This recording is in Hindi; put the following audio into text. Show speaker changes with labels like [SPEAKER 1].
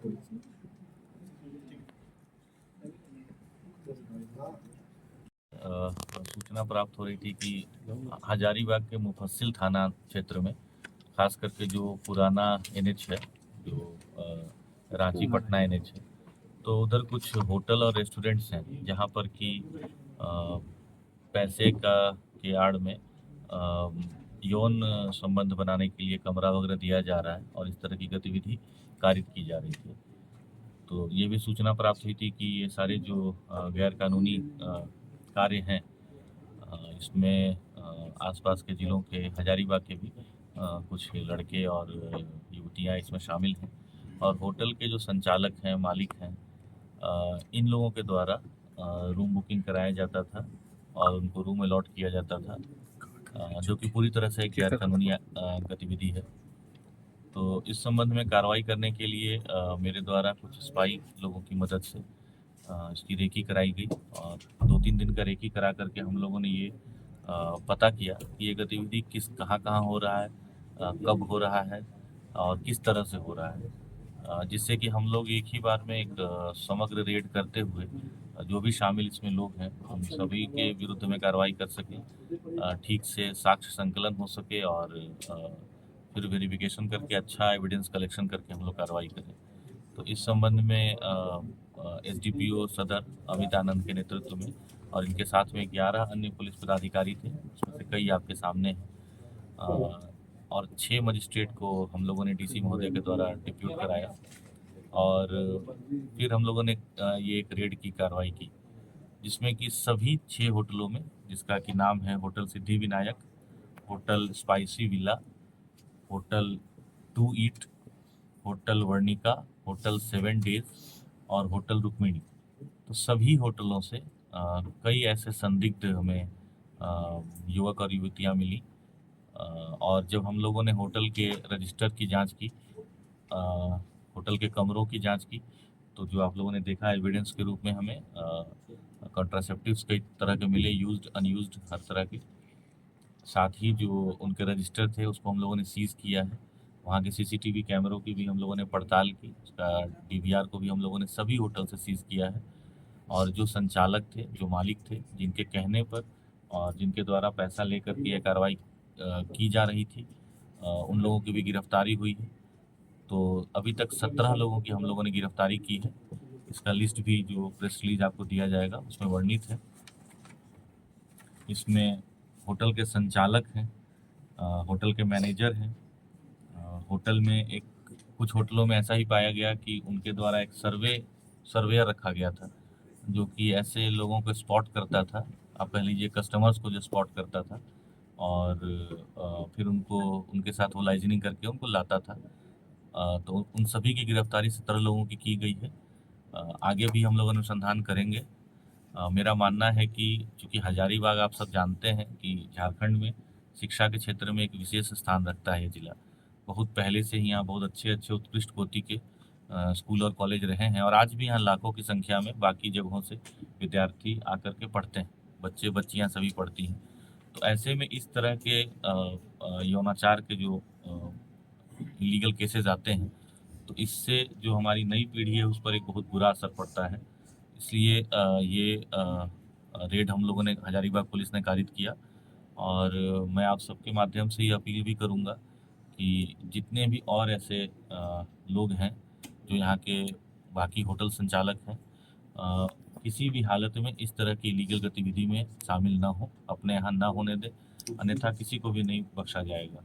[SPEAKER 1] सूचना प्राप्त हो रही थी कि हजारीबाग के मुफस्सिल थाना क्षेत्र में, खास करके जो पुराना एनएच है, जो रांची पटना एनएच है, तो उधर कुछ होटल और रेस्टोरेंट्स हैं जहां पर कि पैसे का के आड़ में यौन संबंध बनाने के लिए कमरा वगैरह दिया जा रहा है और इस तरह की गतिविधि कारित की जा रही थी। तो ये भी सूचना प्राप्त हुई थी कि ये सारे जो गैर कानूनी कार्य हैं, इसमें आसपास के ज़िलों के हजारीबाग के भी कुछ लड़के और युवतियां इसमें शामिल हैं और होटल के जो संचालक हैं, मालिक हैं, इन लोगों के द्वारा रूम बुकिंग कराया जाता था और उनको रूम अलॉट किया जाता था, जो कि पूरी तरह से एक गैर कानूनी गतिविधि है। तो इस संबंध में कार्रवाई करने के लिए मेरे द्वारा कुछ स्पाई लोगों की मदद से इसकी रेकी कराई गई और 2-3 दिन का रेकी करा करके हम लोगों ने ये पता किया कि ये गतिविधि कहाँ हो रहा है, कब हो रहा है और किस तरह से हो रहा है, जिससे कि हम लोग एक ही बार में एक समग्र रेड करते हुए जो भी शामिल इसमें लोग हैं हम सभी के विरुद्ध में कार्रवाई कर सकें, ठीक से साक्ष्य संकलन हो सके और फिर वेरिफिकेशन करके अच्छा एविडेंस कलेक्शन करके हम लोग कार्रवाई करें। तो इस संबंध में एसडीपीओ सदर अमित आनंद के नेतृत्व में और इनके साथ में 11 अन्य पुलिस पदाधिकारी थे, उसमें से कई आपके सामने हैं, और 6 मजिस्ट्रेट को हम लोगों ने डीसी महोदय के द्वारा डिप्यूट कराया और फिर हम लोगों ने ये एक रेड की कार्रवाई की, जिसमें कि सभी 6 होटलों में, जिसका कि नाम है hotel Siddhi Vinayak, hotel spicy villa, hotel to eat, hotel Varnika, hotel 7 days और होटल रुक्मिणी, तो सभी होटलों से कई ऐसे संदिग्ध हमें युवक और युवतियां मिली और जब हम लोगों ने होटल के रजिस्टर की जांच की, होटल के कमरों की जांच की, तो जो आप लोगों ने देखा एविडेंस के रूप में हमें कॉन्ट्रासेप्टिव्स कई तरह के मिले, यूज्ड अनयूज्ड हर तरह के। साथ ही जो उनके रजिस्टर थे उसको हम लोगों ने सीज़ किया है, वहाँ के सीसीटीवी कैमरों की भी हम लोगों ने पड़ताल की, उसका डीवीआर को भी हम लोगों ने सभी होटल से सीज़ किया है और जो संचालक थे, जो मालिक थे, जिनके कहने पर और जिनके द्वारा पैसा लेकर के यह कार्रवाई की जा रही थी, उन लोगों की भी गिरफ्तारी हुई है। तो अभी तक 17 लोगों की हम लोगों ने गिरफ्तारी की है। इसका लिस्ट भी जो प्रेस रिलीज आपको दिया जाएगा उसमें वर्णित है। इसमें होटल के संचालक हैं, होटल के मैनेजर हैं, होटल में एक कुछ होटलों में ऐसा ही पाया गया कि उनके द्वारा एक सर्वेयर रखा गया था, जो कि ऐसे लोगों को स्पॉट करता था, आप कह लीजिए कस्टमर्स को जो स्पॉट करता था और फिर उनको उनके साथ वो लाइजनिंग करके उनको लाता था। तो उन सभी की गिरफ्तारी 17 लोगों की गई है। आगे भी हम लोग अनुसंधान करेंगे। मेरा मानना है कि चूँकि हजारीबाग आप सब जानते हैं कि झारखंड में शिक्षा के क्षेत्र में एक विशेष स्थान रखता है ये ज़िला। बहुत पहले से ही यहाँ बहुत अच्छे उत्कृष्ट कोटि के स्कूल और कॉलेज रहे हैं और आज भी यहाँ लाखों की संख्या में बाकी जगहों से विद्यार्थी आकर के पढ़ते हैं, बच्चे बच्चियाँ सभी पढ़ती हैं। तो ऐसे में इस तरह के यौनाचार के जो इलीगल केसेस आते हैं, तो इससे जो हमारी नई पीढ़ी है उस पर एक बहुत बुरा असर पड़ता है। इसलिए ये रेड हम लोगों ने हजारीबाग पुलिस ने कारित किया और मैं आप सबके माध्यम से ये अपील भी करूँगा कि जितने भी और ऐसे लोग हैं जो यहाँ के बाकी होटल संचालक हैं, किसी भी हालत में इस तरह की इलीगल गतिविधि में शामिल ना हो, अपने यहाँ ना होने दें, अन्यथा किसी को भी नहीं बख्शा जाएगा।